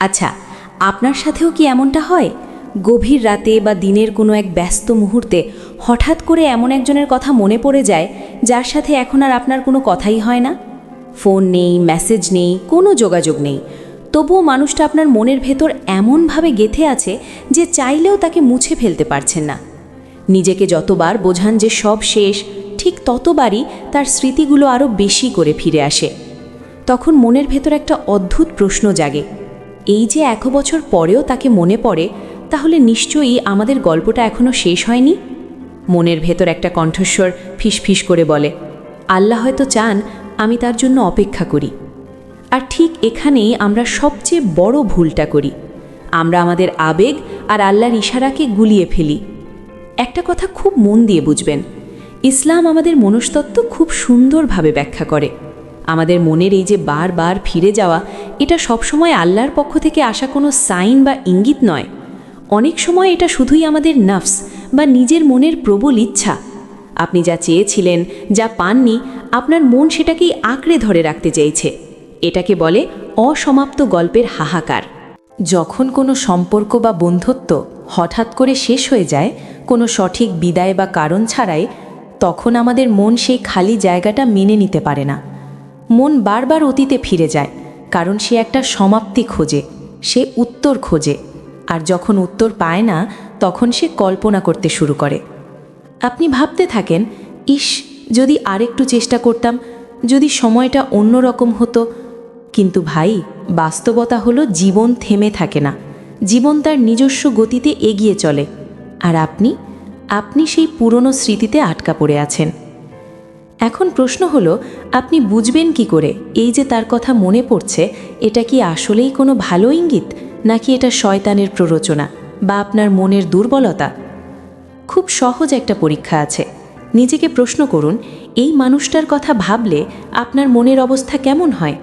আচ্ছা, আপনার সাথেও কি এমনটা হয়? গভীর রাতে বা দিনের কোনো এক ব্যস্ত মুহূর্তে হঠাৎ করে এমন একজনের কথা মনে পড়ে যায় যার সাথে এখন আর আপনার কোনো কথাই হয় না? ফোন নেই, মেসেজ নেই, কোনো যোগাযোগ নেই, তবুও মানুষটা আপনার মনের ভেতর এমনভাবে গেঁথে আছে যে চাইলেও তাকে মুছে ফেলতে পারছেন না। নিজেকে যতবার বোঝান যে সব শেষ, ঠিক ততবারই তার স্মৃতিগুলো আরও বেশি করে ফিরে আসে। তখন মনের ভেতর একটা অদ্ভুত প্রশ্ন জাগে, এই যে 1 বছর পরেও তাকে মনে পড়ে, তাহলে নিশ্চয়ই আমাদের গল্পটা এখনও শেষ হয়নি। মনের ভেতর একটা কণ্ঠস্বর ফিসফিস করে বলে, আল্লাহ হয়তো চান আমি তার জন্য অপেক্ষা করি। আর ঠিক এখানেই আমরা সবচেয়ে বড় ভুলটা করি। আমরা আমাদের আবেগ আর আল্লাহর ইশারাকে গুলিয়ে ফেলি। একটা কথা খুব মন দিয়ে বুঝবেন, ইসলাম আমাদের মনস্তত্ত্ব খুব সুন্দরভাবে ব্যাখ্যা করে। আমাদের মনের এই যে বারবার ফিরে যাওয়া, এটা সবসময় আল্লাহর পক্ষ থেকে আসা কোনো সাইন বা ইঙ্গিত নয়। অনেক সময় এটা শুধুই আমাদের নফস বা নিজের মনের প্রবল ইচ্ছা। আপনি যা চেয়েছিলেন, যা পাননি, আপনার মন সেটাকেই আঁকড়ে ধরে রাখতে চাইছে। এটাকে বলে অসমাপ্ত গল্পের হাহাকার। যখন কোনো সম্পর্ক বা বন্ধুত্ব হঠাৎ করে শেষ হয়ে যায়, কোনো সঠিক বিদায় বা কারণ ছাড়াই, তখন আমাদের মন সেই খালি জায়গাটা মেনে নিতে পারে না। মন বারবার অতীতে ফিরে যায়, কারণ সে একটা সমাপ্তি খোঁজে, সে উত্তর খোঁজে। আর যখন উত্তর পায় না, তখন সে কল্পনা করতে শুরু করে। আপনি ভাবতে থাকেন, ইস, যদি আরেকটু চেষ্টা করতাম, যদি সময়টা অন্যরকম হতো। কিন্তু ভাই, বাস্তবতা হলো জীবন থেমে থাকে না, জীবন তার নিজস্ব গতিতে এগিয়ে চলে। আর আপনি সেই পুরনো স্মৃতিতে আটকা পড়ে আছেন। এখন প্রশ্ন হলো, আপনি বুঝবেন কি করে এই যে তার কথা মনে পড়ছে, এটা কি আসলেই কোনো ভালো ইঙ্গিত, নাকি এটা শয়তানের প্ররোচনা বা আপনার মনের দুর্বলতা? খুব সহজ একটা পরীক্ষা আছে। নিজেকে প্রশ্ন করুন, এই মানুষটার কথা ভাবলে আপনার মনের অবস্থা কেমন হয়?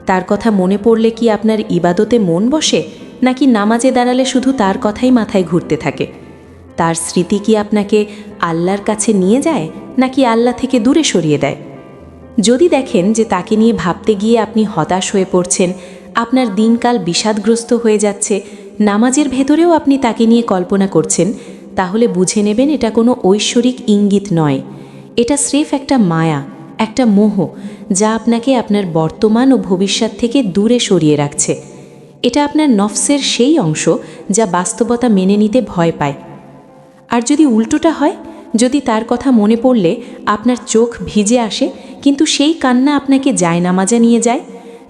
তার কথা মনে পড়লে কি আপনার ইবাদতে মন বসে, নাকি নামাজে দাঁড়ালে শুধু তার কথাই মাথায় ঘুরতে থাকে? তার স্মৃতি কি আপনাকে আল্লাহর কাছে নিয়ে যায়, নাকি আল্লাহ থেকে দূরে সরিয়ে দেয়? যদি দেখেন যে তাকে নিয়ে ভাবতে গিয়ে আপনি হতাশ হয়ে পড়ছেন, আপনার দিনকাল বিষাদগ্রস্ত হয়ে যাচ্ছে, নামাজের ভেতরেও আপনি তাকে নিয়ে কল্পনা করছেন, তাহলে বুঝে নেবেন এটা কোনো ঐশ্বরিক ইঙ্গিত নয়। এটা স্রেফ একটা মায়া, একটা মোহ, যা আপনাকে আপনার বর্তমান ও ভবিষ্যৎ থেকে দূরে সরিয়ে রাখছে। এটা আপনার নফসের সেই অংশ যা বাস্তবতা মেনে নিতে ভয় পায়। আর যদি উল্টোটা হয়, যদি তার কথা মনে পড়লে আপনার চোখ ভিজে আসে, কিন্তু সেই কান্না আপনাকে জায়নামাজে নিয়ে যায়,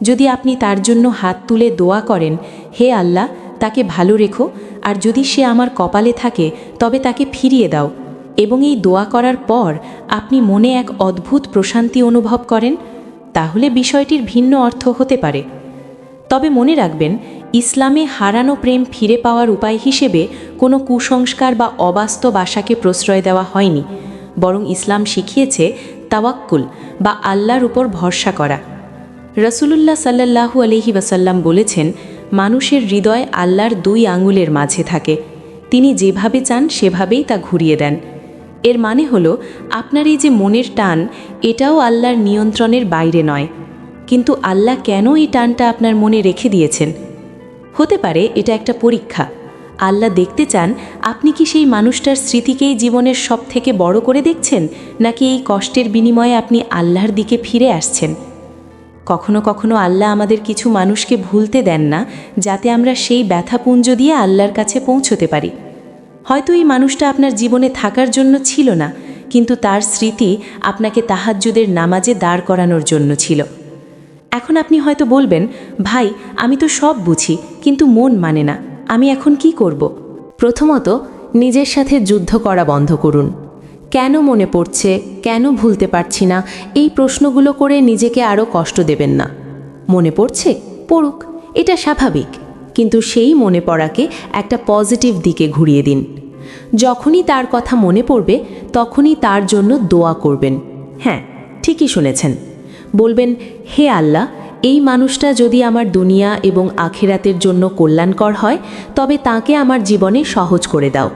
যদি আপনি তার জন্য হাত তুলে দোয়া করেন, হে আল্লাহ, তাকে ভালো রেখো, আর যদি সে আমার কপালে থাকে তবে তাকে ফিরিয়ে দাও, এবং এই দোয়া করার পর আপনি মনে এক অদ্ভুত প্রশান্তি অনুভব করেন, তাহলে বিষয়টির ভিন্ন অর্থ হতে পারে। তবে মনে রাখবেন, ইসলামে হারানো প্রেম ফিরে পাওয়ার উপায় হিসেবে কোনো কুসংস্কার বা অবাস্তব আশাকে প্রশ্রয় দেওয়া হয়নি, বরং ইসলাম শিখিয়েছে তাওয়াক্কুল বা আল্লাহর উপর ভরসা করা। রাসূলুল্লাহ সাল্লাল্লাহু আলাইহি ওয়াসাল্লাম বলেছেন, মানুষের হৃদয় আল্লাহর 2 আঙুলের মাঝে থাকে, তিনি যেভাবে চান সেভাবেই তা ঘুরিয়ে দেন। এর মানে হলো, আপনার এই যে মনের টান, এটাও আল্লাহর নিয়ন্ত্রণের বাইরে নয়। কিন্তু আল্লাহ কেন এই টানটা আপনার মনে রেখে দিয়েছেন? হতে পারে এটা একটা পরীক্ষা। আল্লাহ দেখতে চান আপনি কি সেই মানুষটার স্মৃতিকেই জীবনের সব থেকে বড় করে দেখছেন, নাকি এই কষ্টের বিনিময়ে আপনি আল্লাহর দিকে ফিরে আসছেন। কখনো কখনো আল্লাহ আমাদের কিছু মানুষকে ভুলতে দেন না, যাতে আমরা সেই ব্যথাপুঞ্জ দিয়ে আল্লাহর কাছে পৌঁছতে পারি। হয়তো এই মানুষটা আপনার জীবনে থাকার জন্য ছিল না, কিন্তু তার স্মৃতি আপনাকে তাহাজ্জুদের নামাজে দাঁড় করানোর জন্য ছিল। এখন আপনি হয়তো বলবেন, ভাই, আমি তো সব বুঝি, কিন্তু মন মানে না, আমি এখন কি করব? প্রথমত, নিজের সাথে যুদ্ধ করা বন্ধ করুন। কেন মনে পড়ছে, কেন ভুলতে পারছি না, এই প্রশ্নগুলো করে নিজেকে আরও কষ্ট দেবেন না। মনে পড়ছে, পড়ুক, এটা স্বাভাবিক, কিন্তু সেই মনে পড়াকে একটা পজিটিভ দিকে ঘুরিয়ে দিন। যখনই তার কথা মনে পড়বে, তখনই তার জন্য দোয়া করবেন। হ্যাঁ, ঠিকই শুনেছেন। বলবেন, হে আল্লাহ, এই মানুষটা যদি আমার দুনিয়া এবং আখিরাতের জন্য কল্যাণকর হয়, তবে তাকে আমার জীবনে সহজ করে দাও।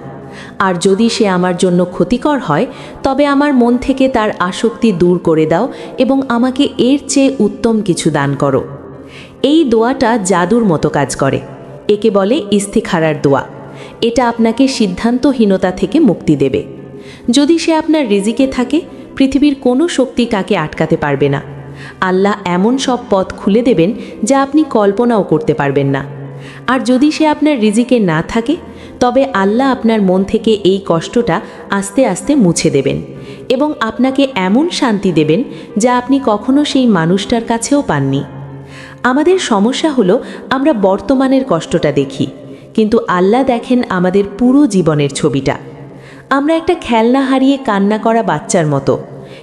আর যদি সে আমার জন্য ক্ষতিকর হয়, তবে আমার মন থেকে তার আসক্তি দূর করে দাও এবং আমাকে এর চেয়ে উত্তম কিছু দান করো। এই দোয়াটা জাদুর মতো কাজ করে। একে বলে ইস্তিখারার দোয়া। এটা আপনাকে সিদ্ধান্তহীনতা থেকে মুক্তি দেবে। যদি সে আপনার রিজিকে থাকে, পৃথিবীর কোনো শক্তি তাকে আটকাতে পারবে না। আল্লাহ এমন সব পথ খুলে দেবেন যা আপনি কল্পনাও করতে পারবেন না। আর যদি সে আপনার রিজিকে না থাকে, তবে আল্লাহ আপনার মন থেকে এই কষ্টটা আস্তে আস্তে মুছে দেবেন এবং আপনাকে এমন শান্তি দেবেন যা আপনি কখনো সেই মানুষটার কাছেও পাননি। আমাদের সমস্যা হলো আমরা বর্তমানের কষ্টটা দেখি, কিন্তু আল্লাহ দেখেন আমাদের পুরো জীবনের ছবিটা। আমরা একটা খেলনা হারিয়ে কান্না করা বাচ্চার মতো,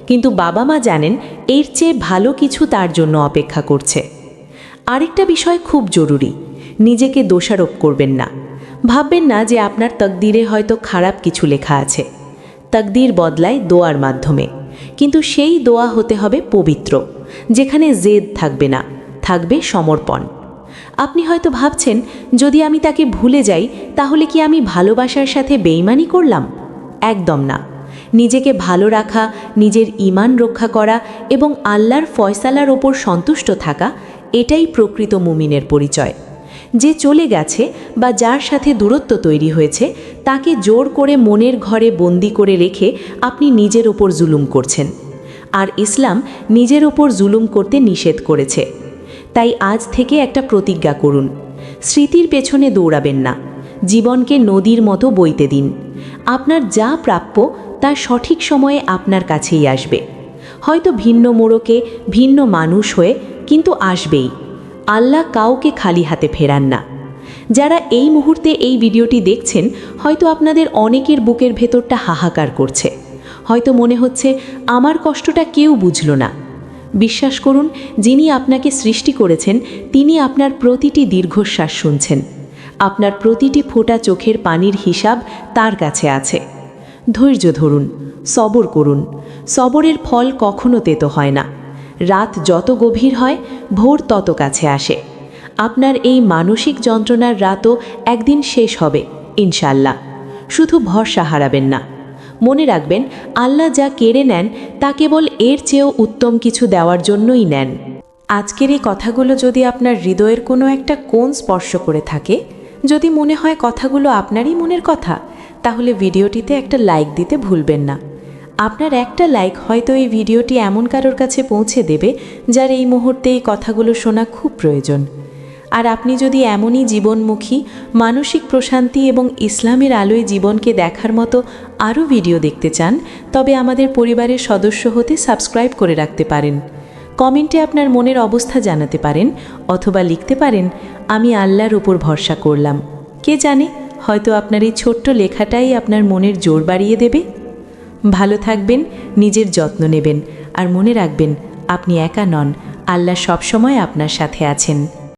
কিন্তু বাবা মা জানেন এর চেয়ে ভালো কিছু তার জন্য অপেক্ষা করছে। আরেকটা বিষয় খুব জরুরি, নিজেকে দোষারোপ করবেন না। ভাববেন না যে আপনার তকদিরে হয়তো খারাপ কিছু লেখা আছে। তকদির বদলায় দোয়ার মাধ্যমে, কিন্তু সেই দোয়া হতে হবে পবিত্র, যেখানে জেদ থাকবে না, থাকবে সমর্পণ। আপনি হয়তো ভাবছেন, যদি আমি তাকে ভুলে যাই তাহলে কি আমি ভালোবাসার সাথে বেইমানি করলাম? একদম না। নিজেকে ভালো রাখা, নিজের ঈমান রক্ষা করা এবং আল্লাহর ফয়সালার ওপর সন্তুষ্ট থাকা, এটাই প্রকৃত মুমিনের পরিচয়। যে চলে গেছে বা যার সাথে দূরত্ব তৈরি হয়েছে, তাকে জোর করে মনের ঘরে বন্দি করে রেখে আপনি নিজের ওপর জুলুম করছেন। আর ইসলাম নিজের ওপর জুলুম করতে নিষেধ করেছে। তাই আজ থেকে একটা প্রতিজ্ঞা করুন, স্মৃতির পেছনে দৌড়াবেন না, জীবনকে নদীর মতো বইতে দিন। আপনার যা প্রাপ্য তা সঠিক সময়ে আপনার কাছেই আসবে, হয়তো ভিন্ন মোড়কে, ভিন্ন মানুষ হয়ে, কিন্তু আসবেই। আল্লাহ কাউকে খালি হাতে ফেরান না। যারা এই মুহূর্তে এই ভিডিওটি দেখছেন, হয়তো আপনাদের অনেকের বুকের ভেতরটা হাহাকার করছে। হয়তো মনে হচ্ছে আমার কষ্টটা কেউ বুঝল না। বিশ্বাস করুন, যিনি আপনাকে সৃষ্টি করেছেন তিনি আপনার প্রতিটি দীর্ঘশ্বাস শুনছেন। আপনার প্রতিটি ফোঁটা চোখের পানির হিসাব তার কাছে আছে। ধৈর্য ধরুন, সবর করুন। সবরের ফল কখনো তেতো হয় না। রাত যত গভীর হয়, ভোর তত কাছে আসে। আপনার এই মানসিক যন্ত্রণার রাতও একদিন শেষ হবে ইনশাল্লাহ। শুধু ভরসা হারাবেন না। মনে রাখবেন, আল্লাহ যা কেড়ে নেন তা কেবল এর চেয়েও উত্তম কিছু দেওয়ার জন্যই নেন। আজকের এই কথাগুলো যদি আপনার হৃদয়ের কোনো একটা কোণ স্পর্শ করে থাকে, যদি মনে হয় কথাগুলো আপনারই মনের কথা, তাহলে ভিডিওটিতে একটা লাইক দিতে ভুলবেন না। আপনার একটা লাইক হয়তো এই ভিডিওটি এমন কারোর কাছে পৌঁছে দেবে যার এই মুহূর্তে এই কথাগুলো শোনা খুব প্রয়োজন। আর আপনি যদি এমনই জীবনমুখী, মানসিক প্রশান্তি এবং ইসলামের আলোয় জীবনকে দেখার মতো আরও ভিডিও দেখতে চান, তবে আমাদের পরিবারের সদস্য হতে সাবস্ক্রাইব করে রাখতে পারেন। কমেন্টে আপনার মনের অবস্থা জানাতে পারেন, অথবা লিখতে পারেন, আমি আল্লাহর উপর ভরসা করলাম। কে জানে, হয়তো আপনার এই ছোট্ট লেখাটাই আপনার মনের জোর বাড়িয়ে দেবে। ভালো থাকবেন, নিজের যত্ন নেবেন, আর মনে রাখবেন আপনি একা নন, আল্লাহ সবসময় আপনার সাথে আছেন।